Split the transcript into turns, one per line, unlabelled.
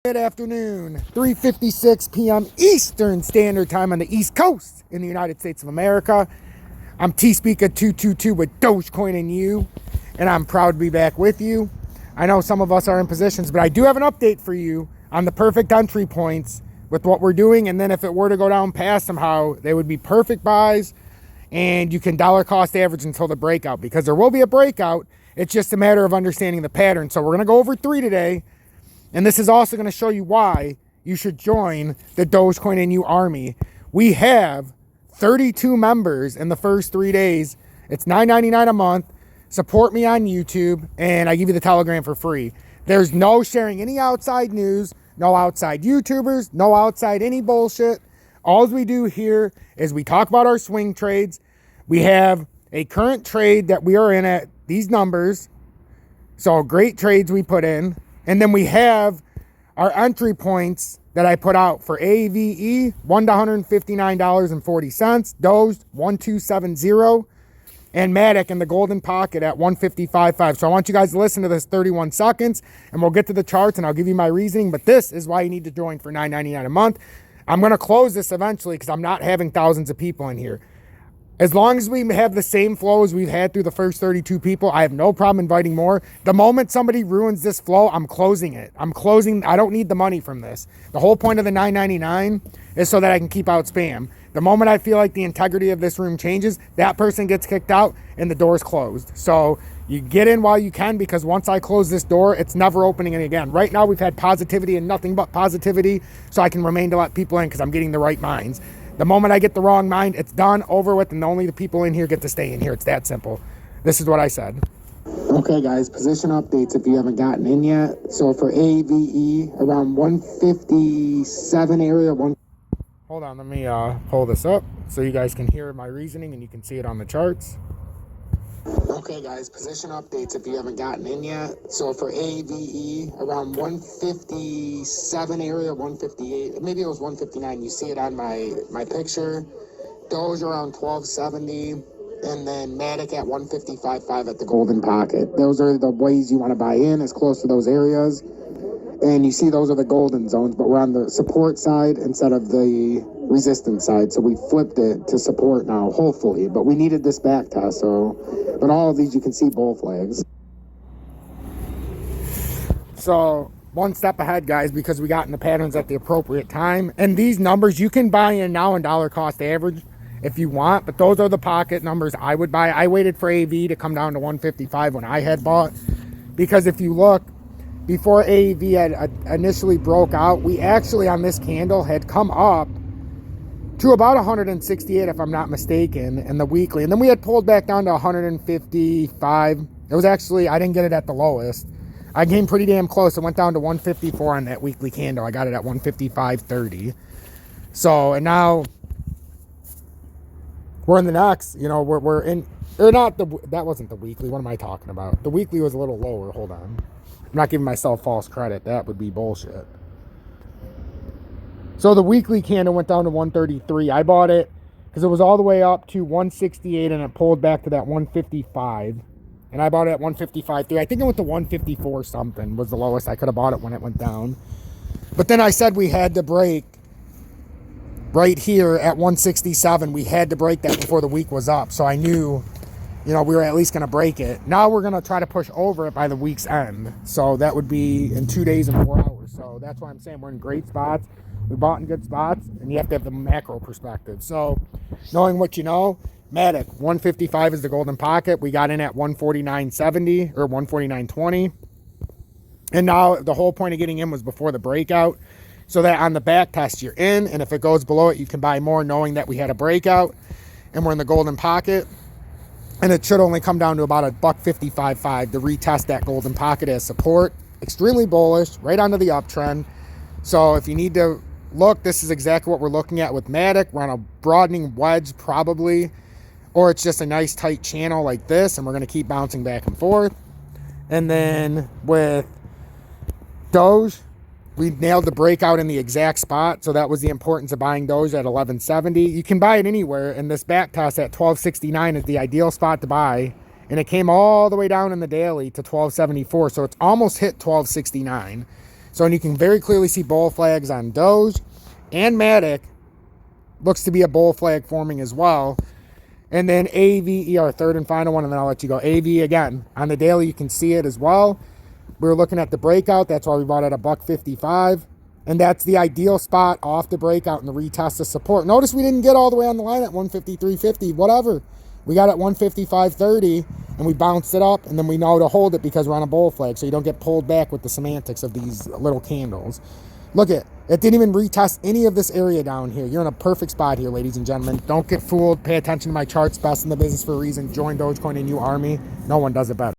Good afternoon, 3:56 p.m. Eastern Standard Time on the East Coast in the United States of America. I'm T-Speaker222 with Dogecoin and you, and I'm proud to be back with you. I know some of us are in positions, but I do have an update for you on the perfect entry points with what we're doing, and then if it were to go down past somehow, they would be perfect buys, and you can dollar cost average until the breakout, because there will be a breakout. It's just a matter of understanding the pattern. So we're going to go over 3 today. And this is also going to show you why you should join the Dogecoin and You Army. We have 32 members in the first 3 days. It's $9.99 a month. Support me on YouTube, and I give you the Telegram for free. There's no sharing any outside news, no outside YouTubers, no outside any bullshit. All we do here is we talk about our swing trades. We have a current trade that we are in at these numbers. So great trades we put in. And then we have our entry points that I put out for AAVE, $159.40, Doge, 1270, and Matic in the golden pocket at 155.5. So I want you guys to listen to this 31 seconds, and we'll get to the charts, and I'll give you my reasoning. But this is why you need to join for $9.99 a month. I'm going to close this eventually because I'm not having thousands of people in here. As long as we have the same flow as we've had through the first 32 people, I have no problem inviting more. The moment somebody ruins this flow, I'm closing it. I don't need the money from this. The whole point of the $9.99 is so that I can keep out spam. The moment I feel like the integrity of this room changes, that person gets kicked out and the door's closed. So you get in while you can, because once I close this door, it's never opening it again. Right now, we've had positivity and nothing but positivity, so I can remain to let people in because I'm getting the right minds. The moment I get the wrong mind, it's done, over with, and only the people in here get to stay in here. It's that simple. This is what I said.
Okay, guys, position updates if you haven't gotten in yet. So for AAVE, around 157 area.
Hold on, let me pull this up so you guys can hear my reasoning and you can see it on the charts.
Okay, guys, position updates if you haven't gotten in yet. So for AAVE, around 157 area, 158, maybe it was 159. You see it on my picture. Doge around 1270, and then Matic at 155.5 at the golden pocket. Those are the ways you want to buy in, as close to those areas. And you see those are the golden zones, but we're on the support side instead of the resistance side. So we flipped it to support now, hopefully. But we needed this back test, but all of these you can see both legs.
So one step ahead, guys, because we got in the patterns at the appropriate time. And these numbers you can buy in now in dollar cost average if you want, but those are the pocket numbers I would buy. I waited for AV to come down to 155 when I had bought, because if you look, before AAV had initially broke out, we actually on this candle had come up to about 168, if I'm not mistaken, in the weekly. And then we had pulled back down to 155. It was actually, I didn't get it at the lowest. I came pretty damn close. It went down to 154 on that weekly candle. I got it at 155.30. So, and now we're in the next, we're in, or not, that wasn't the weekly. What am I talking about? The weekly was a little lower. Hold on. I'm not giving myself false credit. That would be bullshit. So the weekly candle went down to 133. I bought it because it was all the way up to 168 and it pulled back to that 155. And I bought it at 155.3. I think it went to 154 something was the lowest I could have bought it when it went down. But then I said we had to break right here at 167. We had to break that before the week was up. So I knew, we were at least going to break it. Now we're going to try to push over it by the week's end. So that would be in 2 days and 4 hours. So that's why I'm saying we're in great spots. We bought in good spots, and you have to have the macro perspective. So knowing what you know, Matic, 155 is the golden pocket. We got in at 149.70 or 149.20. And now the whole point of getting in was before the breakout, so that on the back test you're in, and if it goes below it, you can buy more knowing that we had a breakout and we're in the golden pocket. And it should only come down to about $155.5 to retest that golden pocket as support. Extremely bullish, right onto the uptrend. So if you need to look, this is exactly what we're looking at with Matic. We're on a broadening wedge probably, or it's just a nice tight channel like this, and we're going to keep bouncing back and forth. And then with Doge, we nailed the breakout in the exact spot, so that was the importance of buying Doge at 1170. You can buy it anywhere, and this back test at 1269 is the ideal spot to buy, and it came all the way down in the daily to 1274, so it's almost hit 1269. So, and you can very clearly see bull flags on Doge and Matic. Looks to be a bull flag forming as well. And then AAVE, our third and final one, and then I'll let you go. AAVE again. On the daily, you can see it as well. We were looking at the breakout. That's why we bought at $1.55. And that's the ideal spot off the breakout and the retest of support. Notice we didn't get all the way on the line at 153.50. Whatever. We got at 155.30 and we bounced it up. And then we know to hold it because we're on a bull flag. So you don't get pulled back with the semantics of these little candles. Look at it. Didn't even retest any of this area down here. You're in a perfect spot here, ladies and gentlemen. Don't get fooled. Pay attention to my charts. Best in the business for a reason. Join Dogecoin and you army. No one does it better.